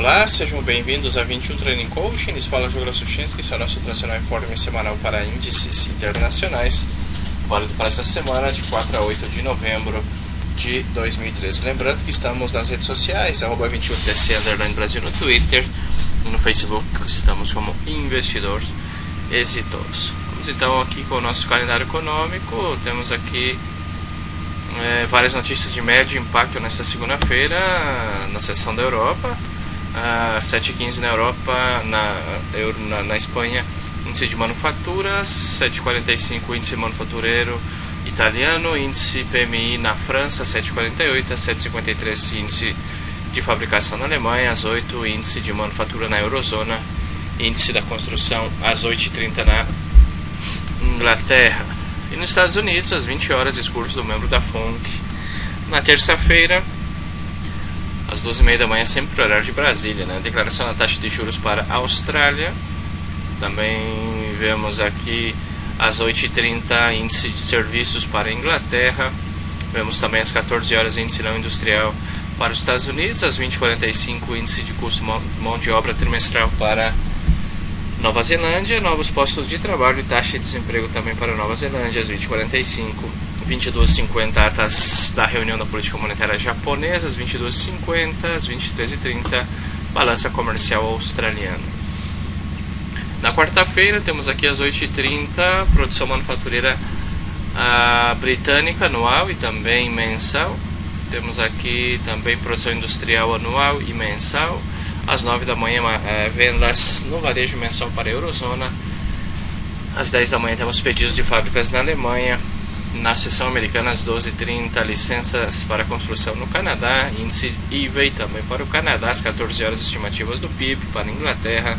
Olá, sejam bem-vindos a 21 Training Coaching, Escola Jogro Suchinski, que é o nosso tradicional informe semanal para índices internacionais, válido para esta semana de 4 a 8 de novembro de 2013. Lembrando que estamos nas redes sociais, @21TC Brasil no Twitter, no Facebook estamos como Investidor Exitoso. Vamos então aqui com o nosso calendário econômico. Temos aqui várias notícias de médio impacto nesta segunda-feira na seção da Europa. 7h15 na Europa, na Espanha, índice de manufaturas, 7h45 índice manufatureiro italiano, índice PMI na França, 7h48, 7h53 índice de fabricação na Alemanha, às 8 índice de manufatura na Eurozona, índice da construção às 8h30 na Inglaterra. E nos Estados Unidos, às 20 horas, discurso do membro da FONC. Na terça-feira, às 12h30 da manhã, sempre para o horário de Brasília, né? Declaração da taxa de juros para a Austrália. Também vemos aqui às 8h30 índice de serviços para a Inglaterra. Vemos também às 14 horas índice não industrial para os Estados Unidos. Às 20h45 índice de custo mão de obra trimestral para Nova Zelândia. Novos postos de trabalho e taxa de desemprego também para Nova Zelândia. Às 20h45. 22h50 atas da reunião da política monetária japonesa, às 22h50, às 23h30 balança comercial australiana. Na quarta-feira temos aqui às 8h30 produção manufatureira britânica anual e também mensal. Temos aqui também produção industrial anual e mensal. Às 9 da manhã vendas no varejo mensal para a Eurozona. Às 10 da manhã temos pedidos de fábricas na Alemanha. Na seção americana, às 12h30, licenças para construção no Canadá, índice eBay também para o Canadá, às 14 horas, estimativas do PIB para a Inglaterra,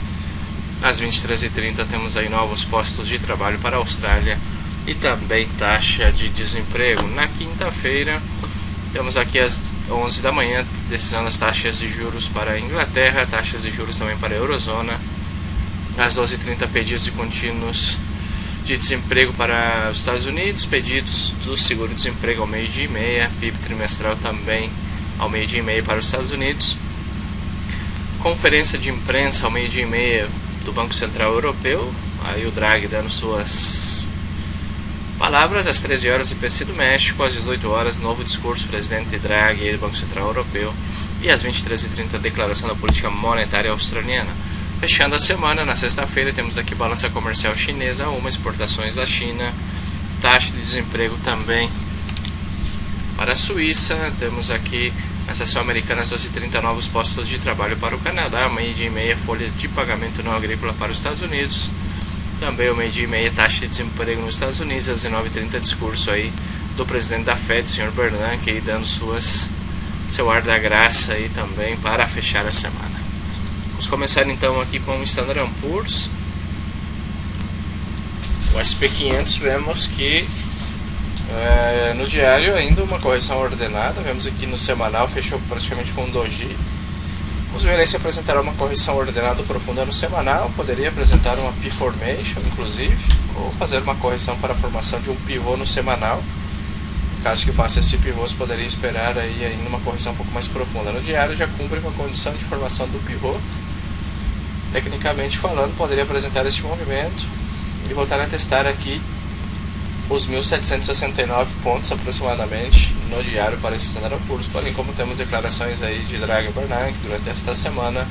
às 23h30 temos aí novos postos de trabalho para a Austrália e também taxa de desemprego. Na quinta-feira, temos aqui às 11 da manhã, decisão das taxas de juros para a Inglaterra, taxas de juros também para a Eurozona, às 12h30, pedidos de contínuos de desemprego para os Estados Unidos, pedidos do seguro-desemprego ao 12h30, PIB trimestral também ao 12h30 para os Estados Unidos, conferência de imprensa ao 12h30 do Banco Central Europeu, aí o Draghi dando suas palavras, às 13 horas IPC do México, às 18 horas novo discurso do presidente Draghi do Banco Central Europeu e às 23h30 declaração da política monetária australiana. Fechando a semana, na sexta-feira, temos aqui balança comercial chinesa, exportações da China, taxa de desemprego também para a Suíça. Temos aqui na seção americana às 12h30 novos postos de trabalho para o Canadá, 12h30 folha de pagamento não agrícola para os Estados Unidos, também ao 12h30 taxa de desemprego nos Estados Unidos, às 19h30 discurso aí do presidente da Fed, Sr. Bernanke, aí dando seu ar da graça aí também para fechar a semana. Vamos começar então aqui com o Standard & Poor's. O SP500 vemos que no diário ainda uma correção ordenada. Vemos aqui no semanal fechou praticamente com um doji. Vamos ver aí se apresentará uma correção ordenada profunda no semanal. Poderia apresentar uma P-Formation inclusive, ou fazer uma correção para a formação de um pivô no semanal. Caso que faça esse pivô, você poderia esperar aí ainda uma correção um pouco mais profunda. No diário já cumpre com a condição de formação do pivô. Tecnicamente falando, poderia apresentar este movimento e voltar a testar aqui os 1.769 pontos aproximadamente no diário para esse Standard & Poor's. Porém, como temos declarações aí de Draghi e Bernanke durante esta semana,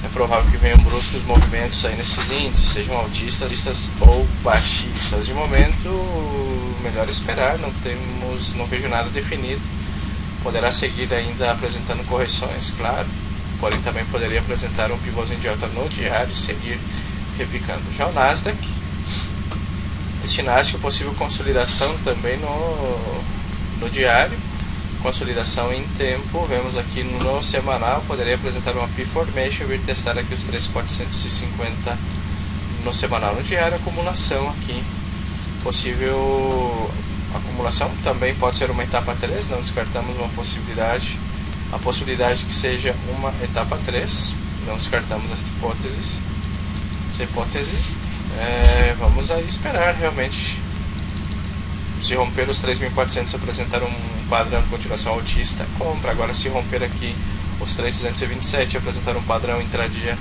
é provável que venham bruscos movimentos aí nesses índices, sejam altistas ou baixistas. De momento, melhor esperar, não vejo nada definido. Poderá seguir ainda apresentando correções, claro, porém também poderia apresentar um pivôzinho de alta no diário e seguir repicando. Já o Nasdaq, este Nasdaq, possível consolidação também no diário, consolidação em tempo. Vemos aqui no semanal, poderia apresentar uma P-Formation e vir testar aqui os 3.450 no semanal. No diário, acumulação aqui, possível acumulação, também pode ser uma etapa 3, não descartamos uma possibilidade, a possibilidade que seja uma etapa 3, não descartamos essa hipótese. Vamos aí esperar realmente se romper os 3.400 apresentar um padrão de continuação altista, compra. Agora se romper aqui Os 3,227 apresentaram um padrão intradia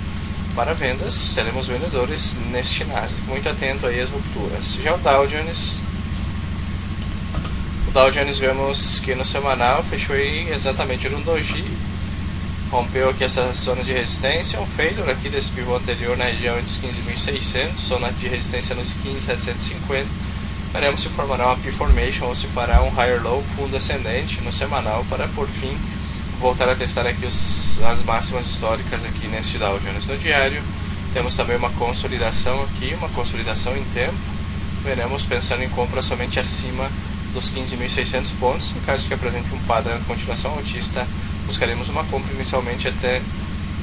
para vendas, seremos vendedores neste Nasdaq. Muito atento aí às rupturas. Já o Dow Jones vemos que no semanal fechou aí exatamente no doji, rompeu aqui essa zona de resistência, um failure aqui desse pivô anterior na região dos 15.600, zona de resistência nos 15.750. Veremos se formará uma P-formation ou se fará um higher low, fundo ascendente no semanal, para por fim voltar a testar aqui as máximas históricas aqui neste Dow Jones. No diário temos também uma consolidação aqui, uma consolidação em tempo. Veremos pensando em compra somente acima dos 15.600 pontos. Em caso que apresente um padrão de continuação altista, buscaremos uma compra inicialmente até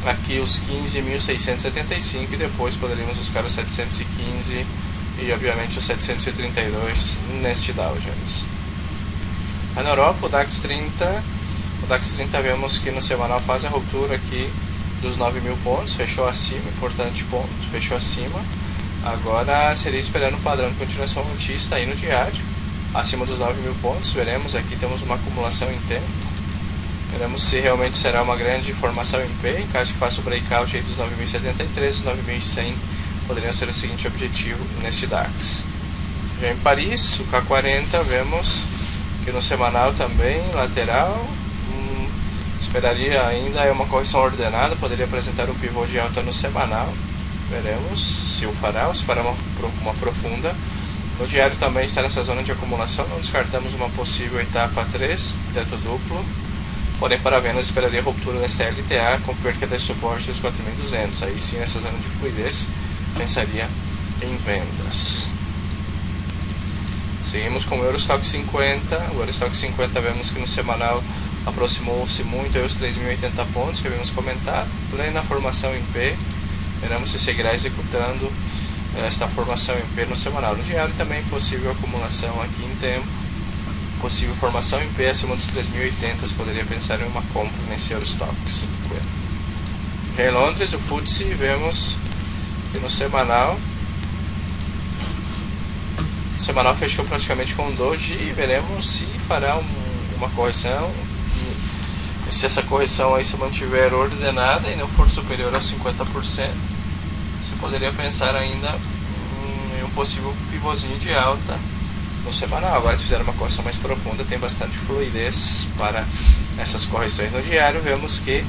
aqui os 15.675 e depois poderíamos buscar os 715 e obviamente os 732 neste Dow Jones. Na Europa, o DAX 30 vemos que no semanal faz a ruptura aqui dos 9.000 pontos, fechou acima, importante ponto, fechou acima. Agora seria esperando um padrão de continuação altista aí no diário, acima dos 9.000 pontos. Veremos, aqui temos uma acumulação em tempo, veremos se realmente será uma grande formação em P. Em caso que faça o breakout aí dos 9.073, os 9.100 poderiam ser o seguinte objetivo neste DAX. Já em Paris, o K40 vemos que no semanal também lateral, esperaria ainda uma correção ordenada, poderia apresentar um pivô de alta no semanal. Veremos se o fará ou se fará uma profunda. No diário também está nessa zona de acumulação, não descartamos uma possível etapa 3, teto duplo. Porém, para vendas, esperaria a ruptura dessa LTA com perca de suporte dos 4.200. Aí sim, nessa zona de fluidez, pensaria em vendas. Seguimos com o Eurostock 50. O Eurostock 50 vemos que no semanal aproximou-se muito aos 3.080 pontos que havíamos comentado, plena formação em P. Veremos se seguirá executando esta formação em P no semanal. No diário também possível acumulação aqui em tempo, possível formação em P acima dos 3.080, poderia pensar em uma compra nesse Eurostock 50. Já em Londres, o FTSE, vemos que no semanal fechou praticamente com um doji e veremos se fará uma correção. Se essa correção aí se mantiver ordenada e não for superior a 50%, você poderia pensar ainda em um possível pivôzinho de alta no semanal. Agora, se fizer uma correção mais profunda, tem bastante fluidez para essas correções. No diário, vemos que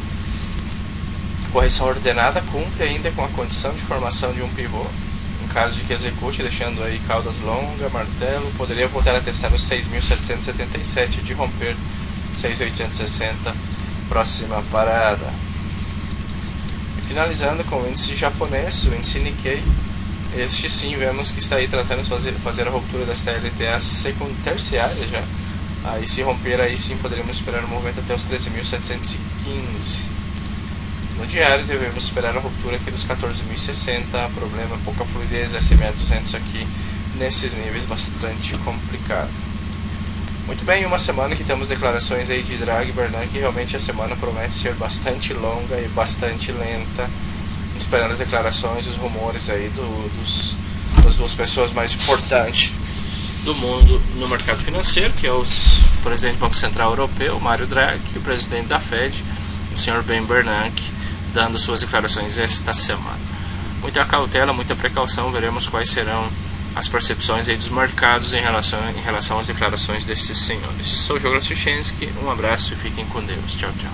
a correção ordenada cumpre ainda com a condição de formação de um pivô. Em caso de que execute, deixando aí caudas longas, martelo, poderia voltar a testar os 6.777 de romper 6.860, próxima parada. E finalizando com o índice japonês, o índice Nikkei. Este sim, vemos que está aí tratando de fazer a ruptura desta LTA terciária já. Aí se romper, aí sim poderíamos esperar um movimento até os 13.715. No diário devemos esperar a ruptura aqui dos 14.060, problema pouca fluidez, SMA200 aqui nesses níveis bastante complicado. Muito bem, uma semana que temos declarações aí de Draghi e Bernanke, que realmente a semana promete ser bastante longa e bastante lenta, esperando as declarações e os rumores aí das duas pessoas mais importantes do mundo no mercado financeiro, que é o presidente do Banco Central Europeu, Mario Draghi, e o presidente da Fed, o Sr. Ben Bernanke, dando suas declarações esta semana. Muita cautela, muita precaução, veremos quais serão as percepções aí dos mercados em relação às declarações desses senhores. Sou o Douglas Suchensky, um abraço e fiquem com Deus. Tchau, tchau.